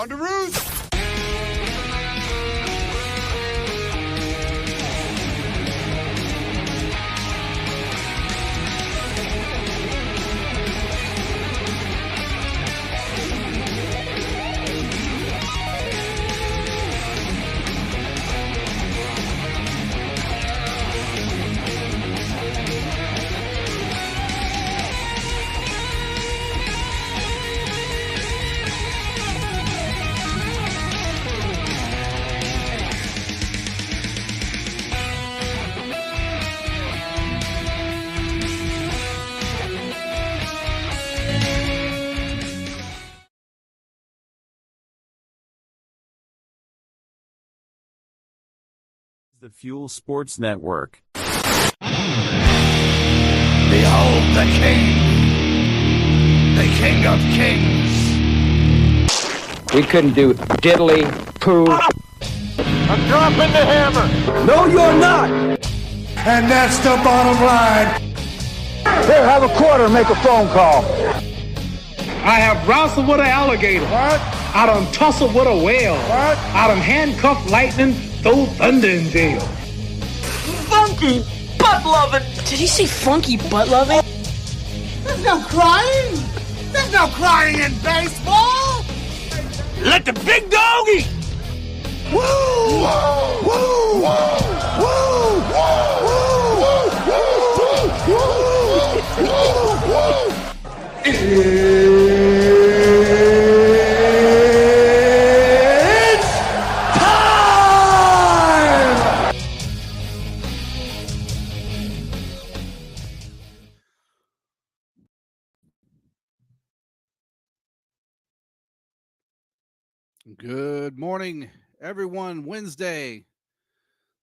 On the roof. The Fuel Sports Network. Behold the King of Kings. We couldn't do diddly poo. I'm dropping the hammer. No, you're not. And that's the bottom line. Here, have a quarter, make a phone call. I have wrestled with an alligator. What? I done tussled with a whale. What? I done handcuffed lightning, throw thunder in jail. Funky butt loving. Did he say funky butt loving? There's no crying. There's no crying in baseball. Let the big dog eat. Woo! Woo! Woo! Woo! It's time! Good morning, everyone. Wednesday,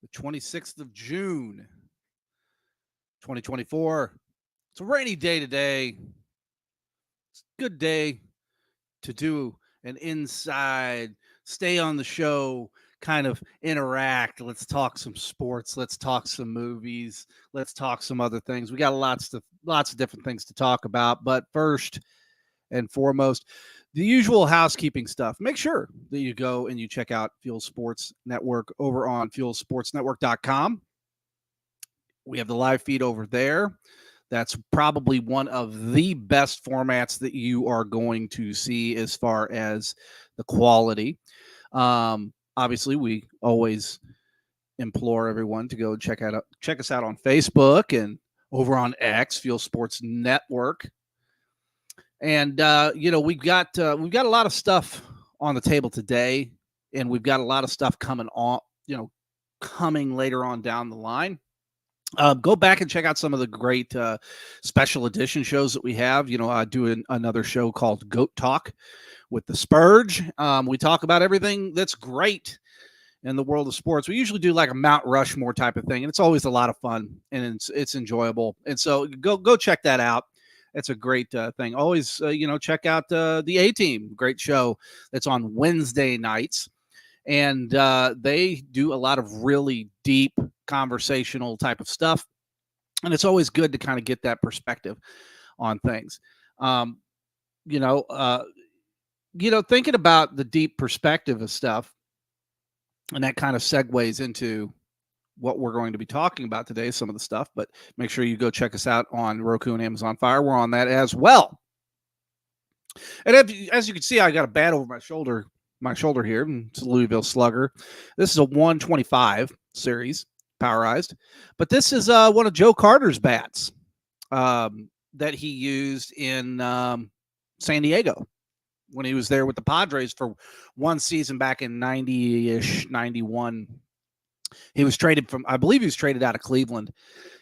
the 26th of June, 2024. It's a rainy day today. It's a good day to do an inside, stay on the show, kind of interact. Let's talk some sports. Let's talk some movies. Let's talk some other things. We got lots of different things to talk about. But first and foremost, the usual housekeeping stuff. Make sure that you go and you check out Fuel Sports Network over on fuelsportsnetwork.com. We have the live feed over there. That's probably one of the best formats that you are going to see as far as the quality. Obviously, we always implore everyone to go check us out on Facebook and over on X, Fuel Sports Network. And we've got a lot of stuff on the table today, and we've got a lot of stuff coming later on down the line. Go back and check out some of the great special edition shows that we have. I do another show called Goat Talk with the Spurge. We talk about everything that's great in the world of sports. We usually do like a Mount Rushmore type of thing, and it's always a lot of fun and it's enjoyable. And so go check that out. It's a great thing. Always, check out the A-Team, great show that's on Wednesday nights. And they do a lot of really deep conversational type of stuff. And it's always good to kind of get that perspective on things. Thinking about the deep perspective of stuff, and that kind of segues into what we're going to be talking about today, some of the stuff, but make sure you go check us out on Roku and Amazon Fire. We're on that as well. And as you can see, I got a bat over my shoulder here. It's a Louisville Slugger. This is a 125 series, powerized, but this is one of Joe Carter's bats that he used in San Diego when he was there with the Padres for one season back in 90-ish, 91. I believe he was traded out of Cleveland,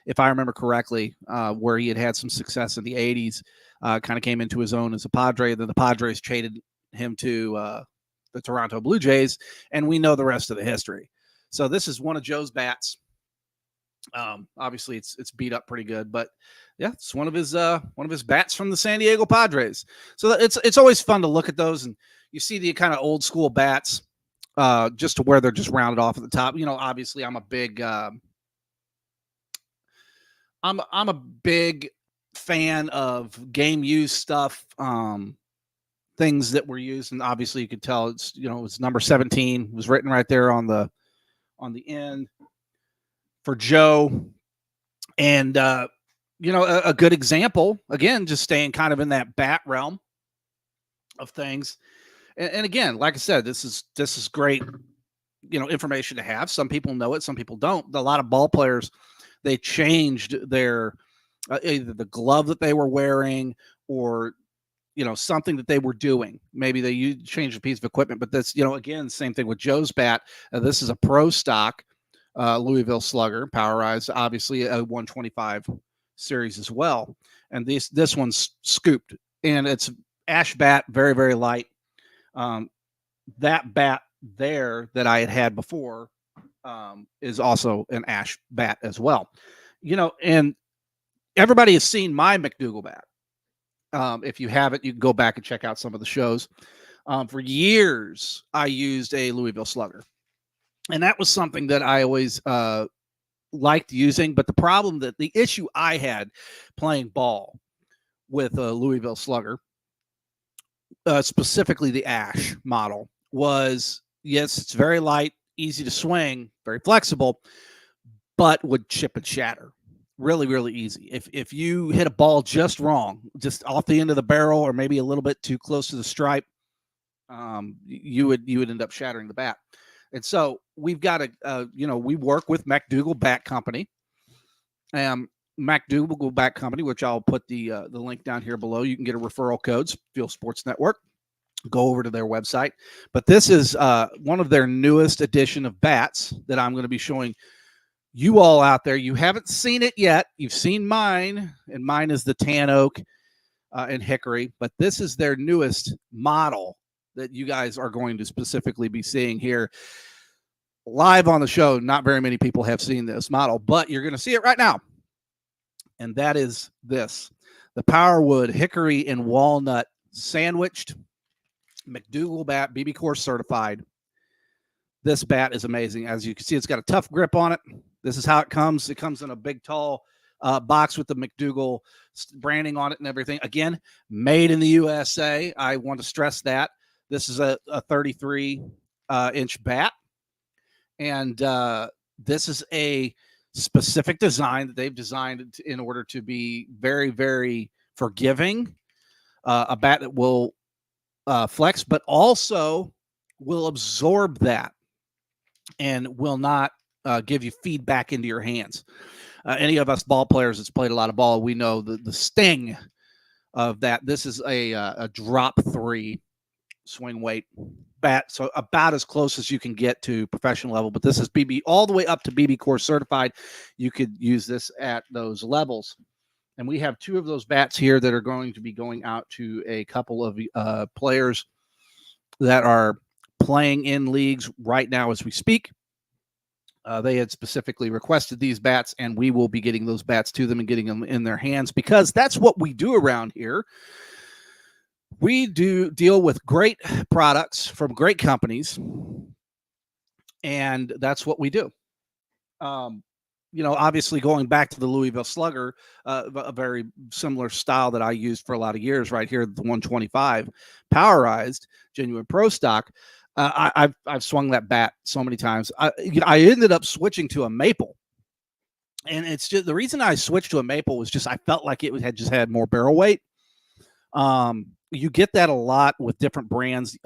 if I remember correctly, where he had some success in the 80s, kind of came into his own as a Padre. Then the Padres traded him to the Toronto Blue Jays, and we know the rest of the history. So this is one of Joe's bats. Obviously, it's beat up pretty good, but yeah, it's one of his bats from the San Diego Padres. So it's always fun to look at those, and you see the kind of old school bats. Just to where they're just rounded off at the top. Obviously I'm a big I'm a big fan of game use stuff. things that were used, and obviously you could tell it's number 17 was written right there on the end for Joe. And a good example, again, just staying kind of in that bat realm of things. And again, like I said, this is great, information to have. Some people know it, some people don't. A lot of ball players, they changed their either the glove that they were wearing or something that they were doing. Maybe they changed a piece of equipment, but that's again, same thing with Joe's bat. This is a pro stock Louisville Slugger, powerized, obviously a 125 series as well. And this one's scooped, and it's ash bat, very, very light. That bat there that I had before is also an ash bat as well. And everybody has seen my McDougal bat. If you haven't, you can go back and check out some of the shows. For years, I used a Louisville Slugger. And that was something that I always liked using. But the issue I had playing ball with a Louisville Slugger, specifically the ash model, was, yes, it's very light, easy to swing, very flexible, but would chip and shatter. Really, really easy. If you hit a ball just wrong, just off the end of the barrel or maybe a little bit too close to the stripe, you would end up shattering the bat. And so we've got we work with McDougal Bat Company. McDougal Bat Company, which I'll put the link down here below. You can get a referral codes, Fuel Sports Network. Go over to their website. But this is one of their newest edition of bats that I'm going to be showing you all out there. You haven't seen it yet. You've seen mine, and mine is the tan oak and hickory. But this is their newest model that you guys are going to specifically be seeing here live on the show. Not very many people have seen this model, but you're going to see it right now. And that is this, the Powerwood Hickory and Walnut Sandwiched McDougal bat, BB Course certified. This bat is amazing. As you can see, it's got a tough grip on it. This is how it comes. It comes in a big, tall box with the McDougal branding on it and everything. Again, made in the USA. I want to stress that. This is a 33-inch bat. And this is a specific design that they've designed in order to be very, very forgiving. A bat that will flex, but also will absorb that and will not give you feedback into your hands. Any of us ball players that's played a lot of ball, we know the sting of that. This is a drop 3 swing weight bat, so about as close as you can get to professional level. But this is BB all the way up to BB Course certified. You could use this at those levels. And we have 2 of those bats here that are going to be going out to a couple of players that are playing in leagues right now as we speak. They had specifically requested these bats, and we will be getting those bats to them and getting them in their hands, because that's what we do around here. We do deal with great products from great companies, and that's what we do. Obviously going back to the Louisville Slugger, a very similar style that I used for a lot of years right here, the 125 powerized, genuine pro stock. I've swung that bat so many times. I ended up switching to a maple, and it's just the reason I switched to a maple was just I felt like it had just had more barrel weight. You get that a lot with different brands.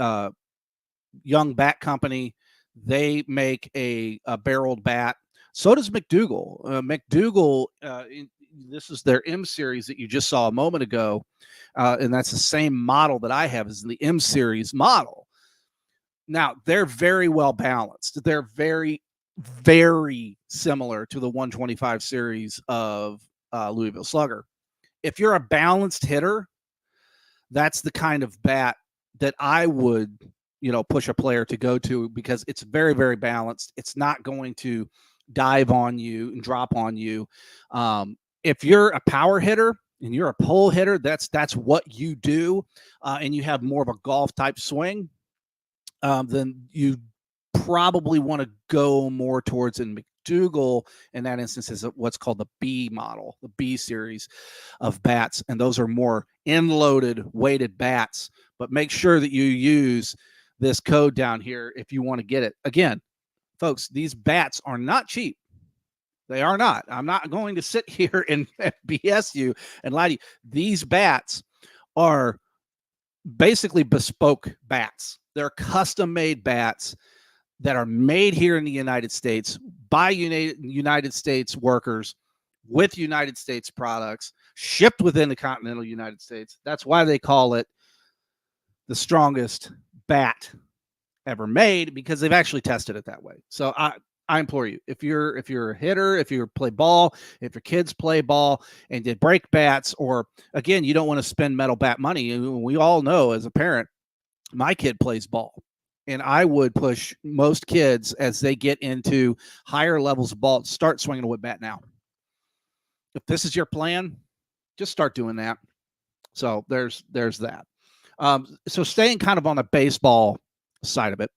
Young Bat Company, they make a barreled bat. So does McDougal. McDougal, this is their M series that you just saw a moment ago, and that's the same model that I have as the M series model. Now, they're very well balanced. They're very, very similar to the 125 series of Louisville Slugger. If you're a balanced hitter, that's the kind of bat that I would, push a player to go to, because it's very, very balanced. It's not going to dive on you and drop on you. If you're a power hitter and you're a pole hitter, that's what you do, and you have more of a golf type swing, then you probably want to go more towards McDougal in that instance is what's called the B model, the B series of bats. And those are more end-loaded, weighted bats. But make sure that you use this code down here if you want to get it. Again, folks, these bats are not cheap. They are not. I'm not going to sit here and BS you and lie to you. These bats are basically bespoke bats. They're custom-made bats that are made here in the United States by United States workers with United States products, shipped within the continental United States. That's why they call it the strongest bat ever made, because they've actually tested it that way. So I implore you, if you're a hitter, if you play ball, if your kids play ball and they break bats, or again, you don't want to spend metal bat money. We all know as a parent, my kid plays ball, and I would push most kids as they get into higher levels of ball, start swinging a wood bat now. If this is your plan, just start doing that. So there's that. So staying kind of on the baseball side of it,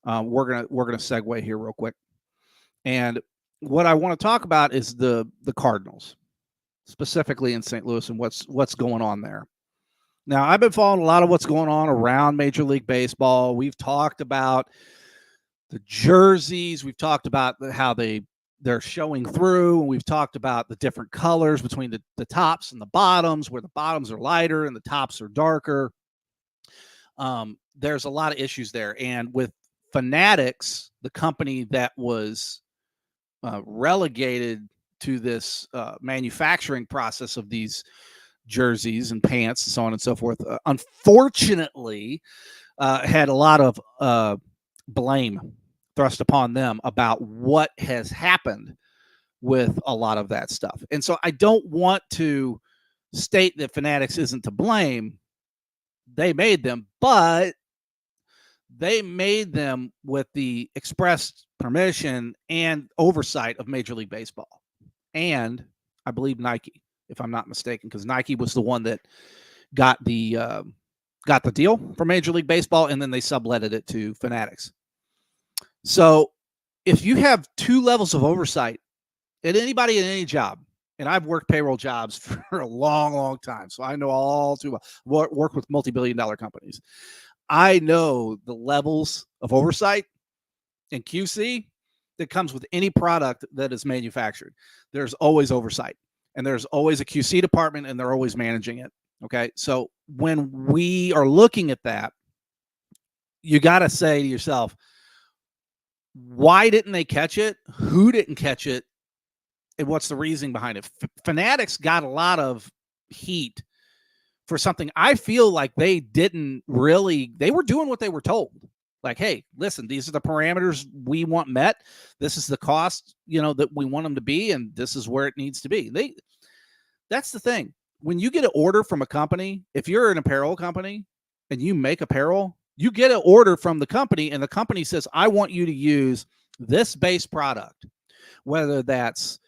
we're gonna segue here real quick, and what I want to talk about is the Cardinals, specifically in St. Louis, and what's going on there. Now, I've been following a lot of what's going on around Major League Baseball. We've talked about the jerseys. We've talked about how they're showing through, and we've talked about the different colors between the tops and the bottoms, where the bottoms are lighter and the tops are darker. There's a lot of issues there, and with Fanatics, the company that was relegated to this manufacturing process of these jerseys and pants and so on and so forth, unfortunately had a lot of blame thrust upon them about what has happened with a lot of that stuff. And so I don't want to state that Fanatics isn't to blame. They made them, but they made them with the express permission and oversight of Major League Baseball, and I believe Nike, if I'm not mistaken, because Nike was the one that got the deal for Major League Baseball, and then they subletted it to Fanatics. So if you have two levels of oversight at anybody in any job, and I've worked payroll jobs for a long, long time, so I know all too well. Work with multi-billion-dollar companies. I know the levels of oversight and QC that comes with any product that is manufactured. There's always oversight, and there's always a QC department, and they're always managing it. Okay. So when we are looking at that, you got to say to yourself, why didn't they catch it? Who didn't catch it? And what's the reasoning behind it? Fanatics got a lot of heat for something I feel like they didn't really, they were doing what they were told. Like, hey, listen, these are the parameters we want met. This is the cost, that we want them to be, and this is where it needs to be. That's the thing. When you get an order from a company, if you're an apparel company and you make apparel, you get an order from the company, and the company says, I want you to use this base product, whether that's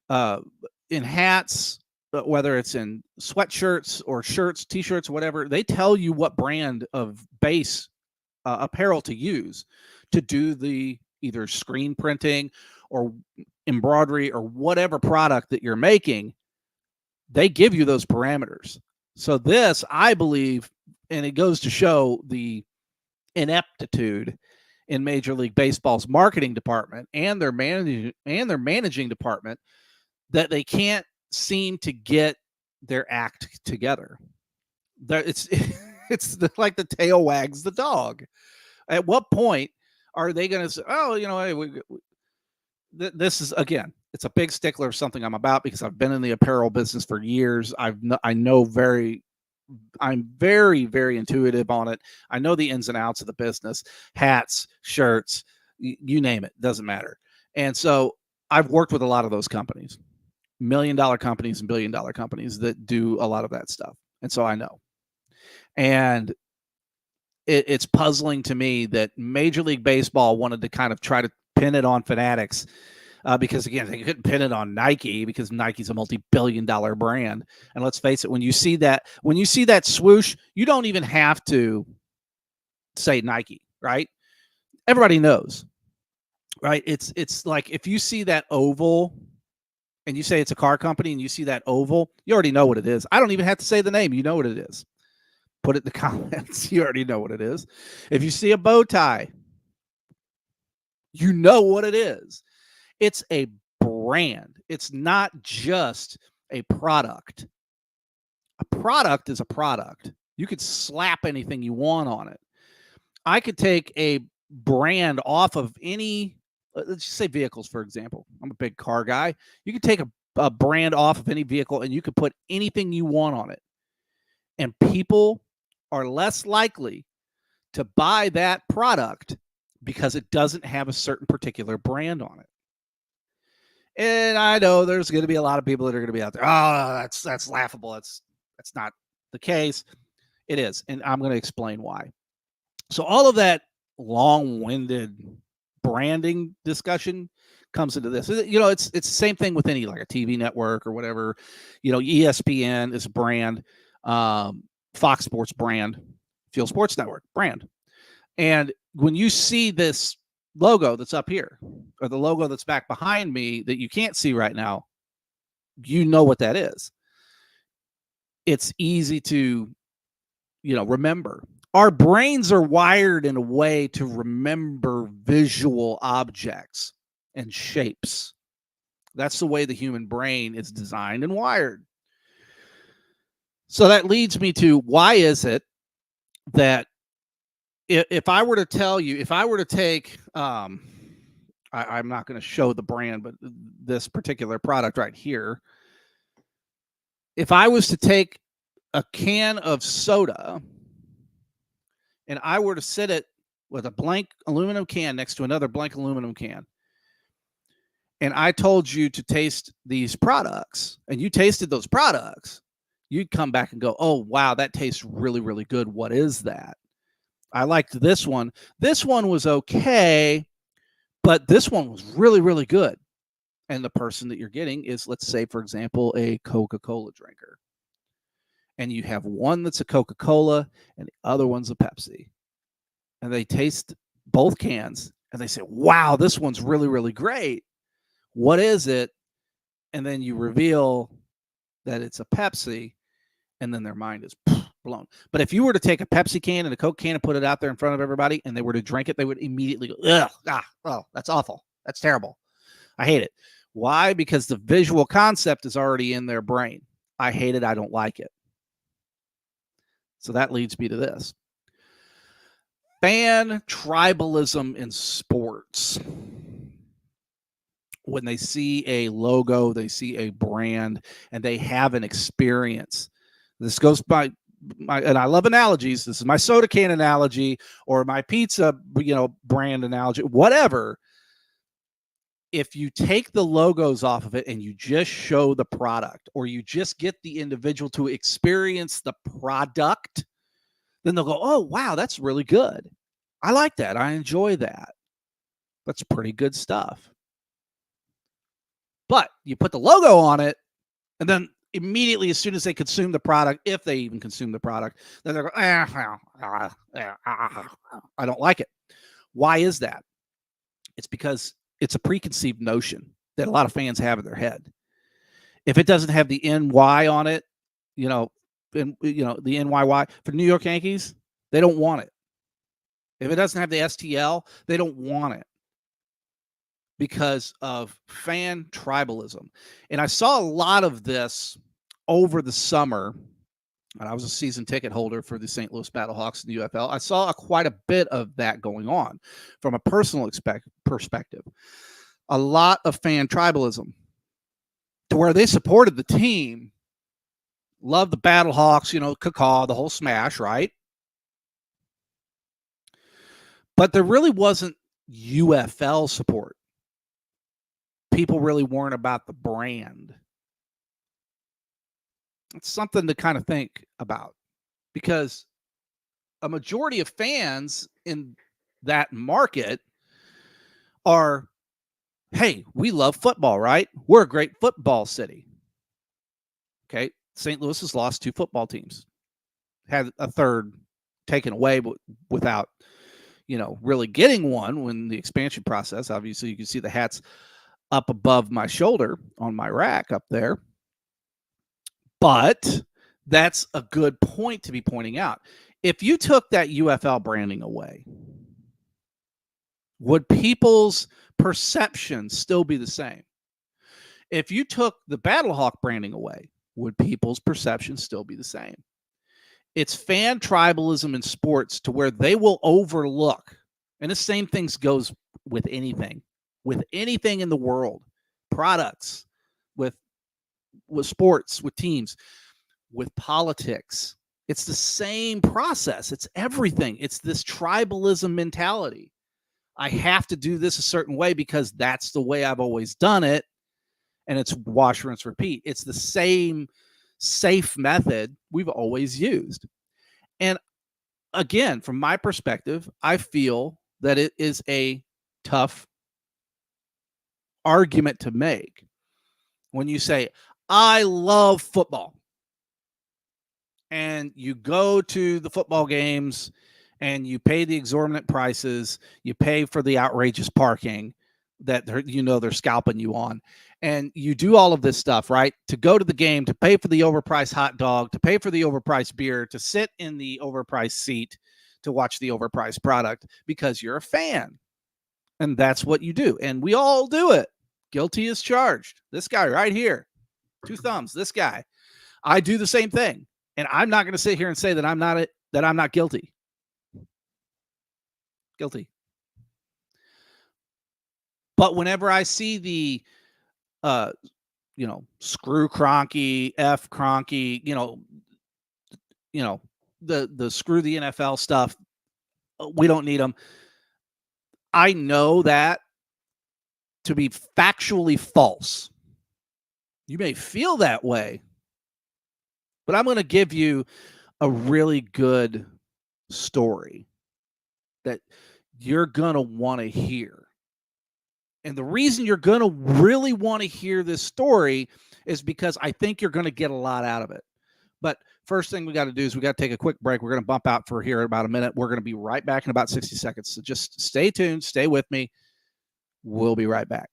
in hats, whether it's in sweatshirts or shirts, t-shirts, whatever. They tell you what brand of base apparel to use to do the either screen printing or embroidery or whatever product that you're making. They give you those parameters. So this, I believe, and it goes to show the ineptitude in Major League Baseball's marketing department and their managing department, that they can't seem to get their act together. It's like the tail wags the dog. At what point are they going to say, oh, hey, this is, again, it's a big stickler of something I'm about, because I've been in the apparel business for years. I'm very, very intuitive on it. I know the ins and outs of the business, hats, shirts, you name it, doesn't matter. And so I've worked with a lot of those companies, $1 million companies and $1 billion companies that do a lot of that stuff. And so I know. And it's puzzling to me that Major League Baseball wanted to kind of try to pin it on Fanatics, because, again, they couldn't pin it on Nike, because Nike's a multi-billion-dollar brand. And let's face it, when you see that swoosh, you don't even have to say Nike, right? Everybody knows. right? It's like if you see that oval and you say it's a car company and you see that oval, you already know what it is. I don't even have to say the name. You know what it is. Put it in the comments. You already know what it is. If you see a bow tie, you know what it is. It's a brand. It's not just a product. A product is a product. You could slap anything you want on it. I could take a brand off of any, let's just say vehicles, for example. I'm a big car guy. You could take a brand off of any vehicle and you could put anything you want on it. And people are less likely to buy that product because it doesn't have a certain particular brand on it. And I know there's going to be a lot of people that are going to be out there. Oh, that's laughable. That's not the case. It is. And I'm going to explain why. So all of that long-winded branding discussion comes into this. You know, it's the same thing with any like a TV network or whatever. You know, ESPN is a brand, Fox Sports brand, Fuel Sports Network brand. And when you see this logo that's up here or the logo that's back behind me that you can't see right now, you know what that is. It's easy to, remember. Our brains are wired in a way to remember visual objects and shapes. That's the way the human brain is designed and wired. So that leads me to, why is it that if I were to tell you, if I were to take, I'm not going to show the brand, but this particular product right here, if I was to take a can of soda and I were to sit it with a blank aluminum can next to another blank aluminum can, and I told you to taste these products, and you tasted those products, you'd come back and go, oh, wow, that tastes really, really good. What is that? I liked this one. This one was okay, but this one was really, really good. And the person that you're getting is, let's say, for example, a Coca-Cola drinker. And you have one that's a Coca-Cola and the other one's a Pepsi. And they taste both cans and they say, wow, this one's really, really great. What is it? And then you reveal that it's a Pepsi, and then their mind is blown. But if you were to take a Pepsi can and a Coke can and put it out there in front of everybody and they were to drink it, they would immediately go, ugh, that's awful. That's terrible. I hate it. Why? Because the visual concept is already in their brain. I hate it. I don't like it. So that leads me to this. Fan tribalism in sports. When they see a logo, they see a brand, and they have an experience. This goes by and I love analogies. This is my soda can analogy or my pizza, brand analogy, whatever. If you take the logos off of it and you just show the product, or you just get the individual to experience the product, then they'll go, oh, wow, that's really good. I like that. I enjoy that. That's pretty good stuff. But you put the logo on it, and then immediately, as soon as they consume the product, if they even consume the product, then they're going, I don't like it. Why is that? It's because it's a preconceived notion that a lot of fans have in their head. If it doesn't have the NY on it, the NYY for New York Yankees, they don't want it. If it doesn't have the STL, they don't want it because of fan tribalism. And I saw a lot of this over the summer. And I was a season ticket holder for the St. Louis Battlehawks in the UFL. I saw quite a bit of that going on from a personal perspective. A lot of fan tribalism to where they supported the team, loved the Battlehawks, cacaw, the whole smash, right? But there really wasn't UFL support. People really weren't about the brand. It's something to kind of think about, because a majority of fans in that market are, hey, we love football, right? We're a great football city. Okay. St. Louis has lost 2 football teams, had a third taken away, but without, really getting one when the expansion process. Obviously, you can see the hats up above my shoulder on my rack up there. But that's a good point to be pointing out. If you took that UFL branding away, would people's perception still be the same? If you took the Battlehawk branding away, would people's perception still be the same? It's fan tribalism in sports to where they will overlook, and the same thing goes with anything in the world, products, with sports, with teams, with politics. It's the same process. It's everything. It's this tribalism mentality. I have to do this a certain way because that's the way I've always done it. And it's wash, rinse, repeat. It's the same safe method we've always used. And again, from my perspective, I feel that it is a tough argument to make when you say, I love football. And you go to the football games and you pay the exorbitant prices, you pay for the outrageous parking that they're scalping you on. And you do all of this stuff, right? To go to the game, to pay for the overpriced hot dog, to pay for the overpriced beer, to sit in the overpriced seat, to watch the overpriced product because you're a fan. And that's what you do. And we all do it. Guilty as charged. This guy right here, 2 thumbs, this guy. I do the same thing. And I'm not going to sit here and say that I'm not guilty. Guilty. But whenever I see the screw Kroenke, F Kroenke, the screw the NFL stuff, we don't need them. I know that to be factually false. You may feel that way, but I'm going to give you a really good story that you're going to want to hear. And the reason you're going to really want to hear this story is because I think you're going to get a lot out of it. But first thing we got to do is we got to take a quick break. We're going to bump out for here in about a minute. We're going to be right back in about 60 seconds. So just stay tuned. Stay with me. We'll be right back.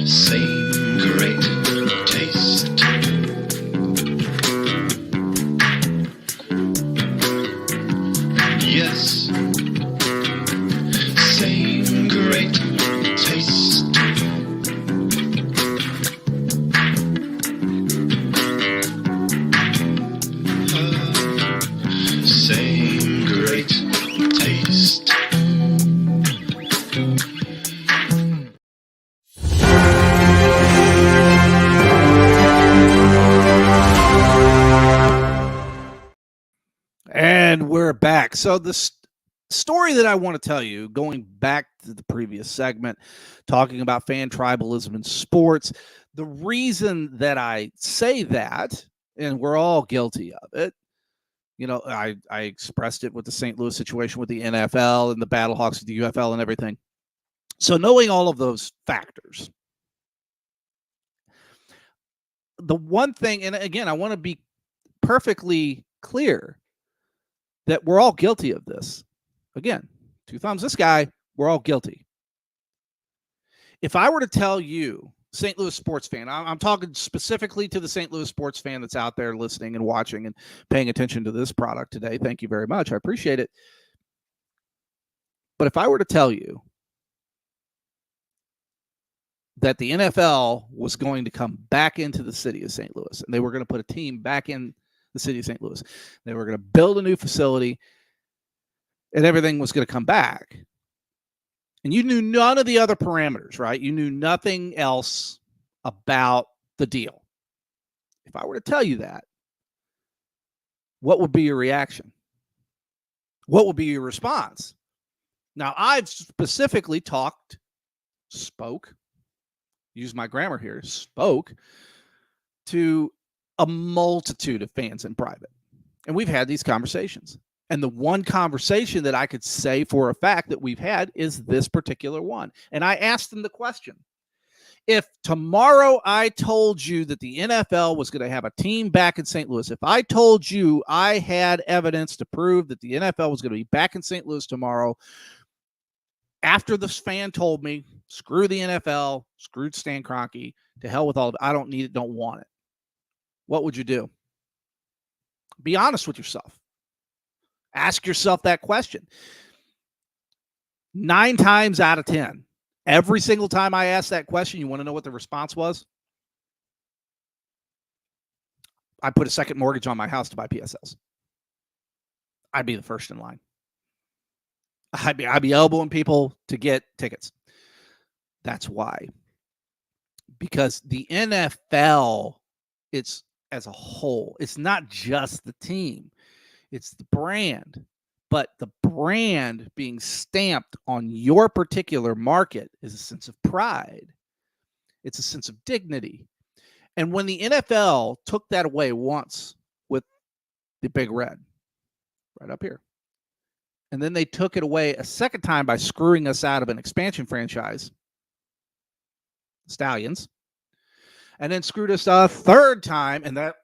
Same great taste. Yes, same great taste. Same great taste. And we're back. So the story that I want to tell you, going back to the previous segment, talking about fan tribalism in sports, the reason that I say that, and we're all guilty of it, I expressed it with the St. Louis situation with the NFL and the Battlehawks with the UFL and everything. So knowing all of those factors, the one thing, and again, I want to be perfectly clear that we're all guilty of this. Again, 2 thumbs, this guy, we're all guilty. If I were to tell you, St. Louis sports fan, I'm talking specifically to the St. Louis sports fan that's out there listening and watching and paying attention to this product today. Thank you very much. I appreciate it. But if I were to tell you that the NFL was going to come back into the city of St. Louis and they were going to put a team back in the city of St. Louis, they were going to build a new facility and everything was going to come back, and you knew none of the other parameters, right? You knew nothing else about the deal. If I were to tell you that, what would be your reaction? What would be your response? Now, I've specifically spoke, use my grammar here, spoke to a multitude of fans in private. And we've had these conversations. And the one conversation that I could say for a fact that we've had is this particular one. And I asked them the question. If tomorrow I told you that the NFL was going to have a team back in St. Louis, if I told you I had evidence to prove that the NFL was going to be back in St. Louis tomorrow, after this fan told me, screw the NFL, screw Stan Kroenke, to hell with all of it, I don't need it, don't want it, what would you do? Be honest with yourself. Ask yourself that question. 9 times out of 10, every single time I asked that question, you want to know what the response was? I put a second mortgage on my house to buy PSLs. I'd be the first in line. I'd be elbowing people to get tickets. That's why. Because the NFL, it's as a whole, it's not just the team. It's the brand. But the brand being stamped on your particular market is a sense of pride. It's a sense of dignity. And when the NFL took that away once with the Big Red, right up here, and then they took it away a second time by screwing us out of an expansion franchise, Stallions, and then screwed us a third time, and that,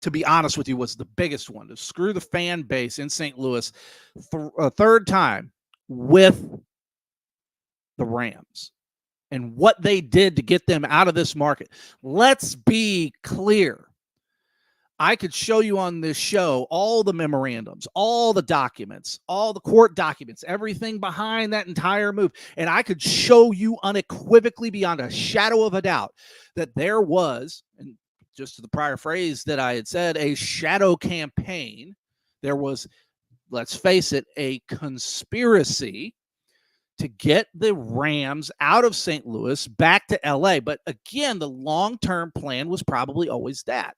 to be honest with you, was the biggest one, to screw the fan base in St. Louis a third time with the Rams and what they did to get them out of this market. Let's be clear. I could show you on this show all the memorandums, all the documents, all the court documents, everything behind that entire move. And I could show you unequivocally, beyond a shadow of a doubt, that there was, and just to the prior phrase that I had said, a shadow campaign. There was, let's face it, a conspiracy to get the Rams out of St. Louis back to LA. But again, the long-term plan was probably always that.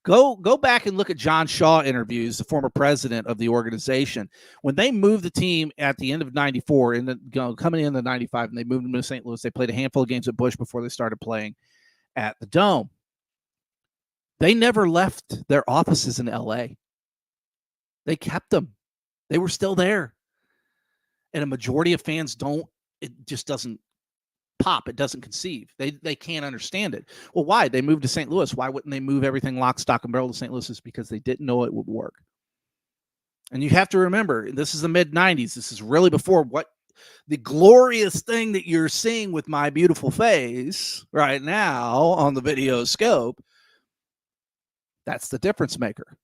Go back and look at John Shaw interviews, the former president of the organization. When they moved the team at the end of 94, and then coming into 95, and they moved them to St. Louis, they played a handful of games at Busch before they started playing at the Dome. They never left their offices in LA. They kept them. They were still there. And a majority of fans don't, it just doesn't pop. It doesn't conceive. They can't understand it. Well, why? They moved to St. Louis. Why wouldn't they move everything lock, stock, and barrel to St. Louis? It's because they didn't know it would work. And you have to remember, this is the mid-90s. This is really before what the glorious thing that you're seeing with my beautiful face right now on the video scope. That's the difference maker.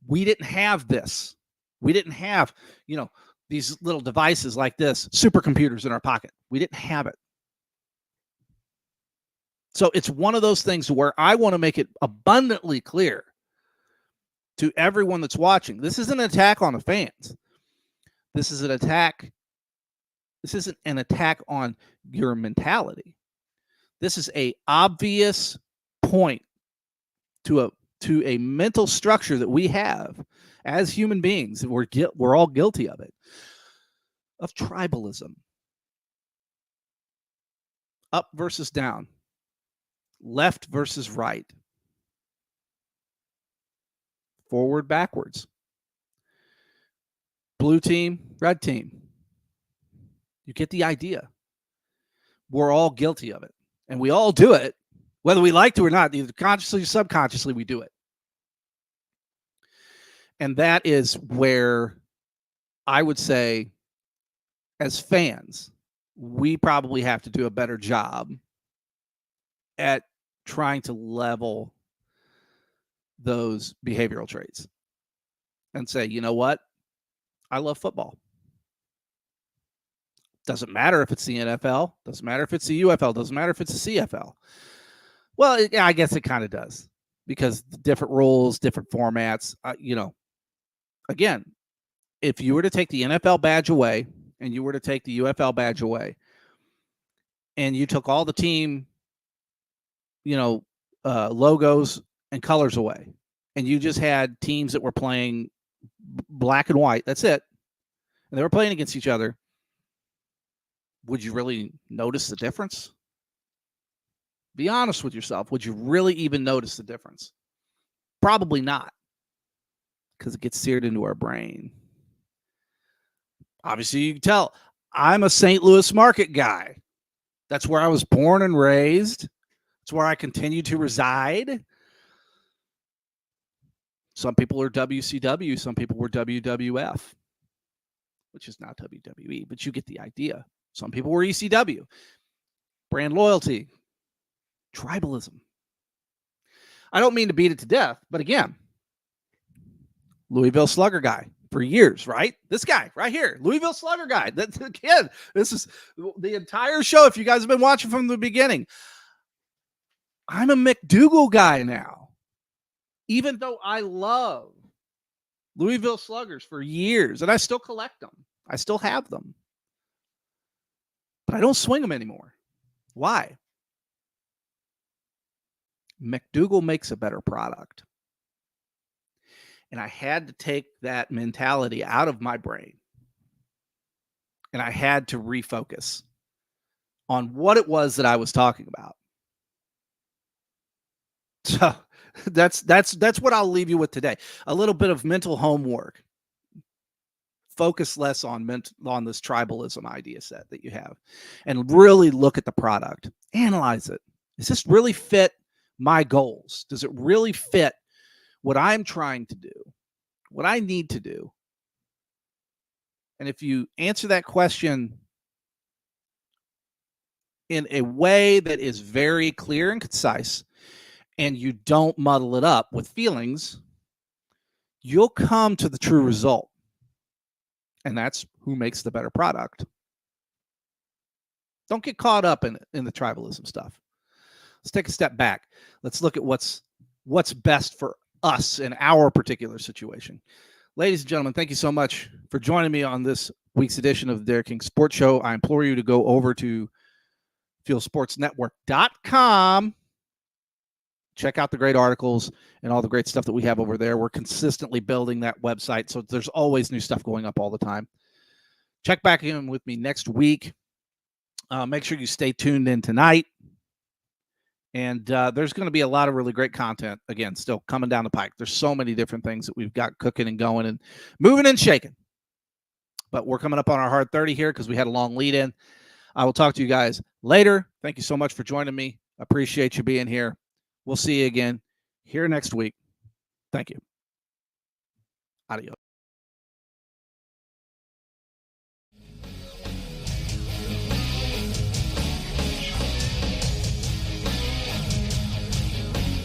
We didn't have this. We didn't have, these little devices like this, supercomputers in our pocket. We didn't have it. So it's one of those things where I want to make it abundantly clear to everyone that's watching. This isn't an attack on the fans. This is an attack. This isn't an attack on your mentality. This is a obvious point to a mental structure that we have as human beings. We're all guilty of it, of tribalism. Up versus down. Left versus right. Forward, backwards. Blue team, red team. You get the idea. We're all guilty of it. And we all do it, whether we like to or not, either consciously or subconsciously, we do it. And that is where I would say, as fans, we probably have to do a better job at trying to level those behavioral traits and say, you know what? I love football. Doesn't matter if it's the NFL. Doesn't matter if it's the UFL. Doesn't matter if it's the CFL. Well, I guess it kind of does, because different rules, different formats, Again, if you were to take the NFL badge away and you were to take the UFL badge away and you took all the team logos and colors away, and you just had teams that were playing black and white, that's it, and they were playing against each other, would you really notice the difference? Be honest with yourself. Would you really even notice the difference? Probably not, because it gets seared into our brain. Obviously, you can tell I'm a St. Louis market guy. That's where I was born and raised. It's where I continue to reside. Some people are WCW. Some people were WWF, which is not WWE, but you get the idea. Some people were ECW. Brand loyalty. Tribalism. I don't mean to beat it to death, but again, Louisville Slugger guy for years, right? This guy right here, Louisville Slugger guy. That's again, this is the entire show. If you guys have been watching from the beginning, I'm a McDougal guy now, even though I love Louisville Sluggers for years, and I still collect them. I still have them, but I don't swing them anymore. Why? McDougal makes a better product. And I had to take that mentality out of my brain. And I had to refocus on what it was that I was talking about. So that's what I'll leave you with today. A little bit of mental homework. Focus less on this tribalism idea set that you have, and really look at the product. Analyze it. Does this really fit my goals? Does it really fit what I'm trying to do, what I need to do? And if you answer that question in a way that is very clear and concise, and you don't muddle it up with feelings, you'll come to the true result. And that's who makes the better product. Don't get caught up in the tribalism stuff. Let's take a step back. Let's look at what's best for us in our particular situation. Ladies and gentlemen, thank you so much for joining me on this week's edition of the Derek King Sports Show. I implore you to go over to fuelsportsnetwork.com. Check out the great articles and all the great stuff that we have over there. We're consistently building that website, so there's always new stuff going up all the time. Check back in with me next week. Make sure you stay tuned in tonight. And there's going to be a lot of really great content, again, still coming down the pike. There's so many different things that we've got cooking and going and moving and shaking. But we're coming up on our hard 30 here because we had a long lead in. I will talk to you guys later. Thank you so much for joining me. Appreciate you being here. We'll see you again here next week. Thank you. Adios.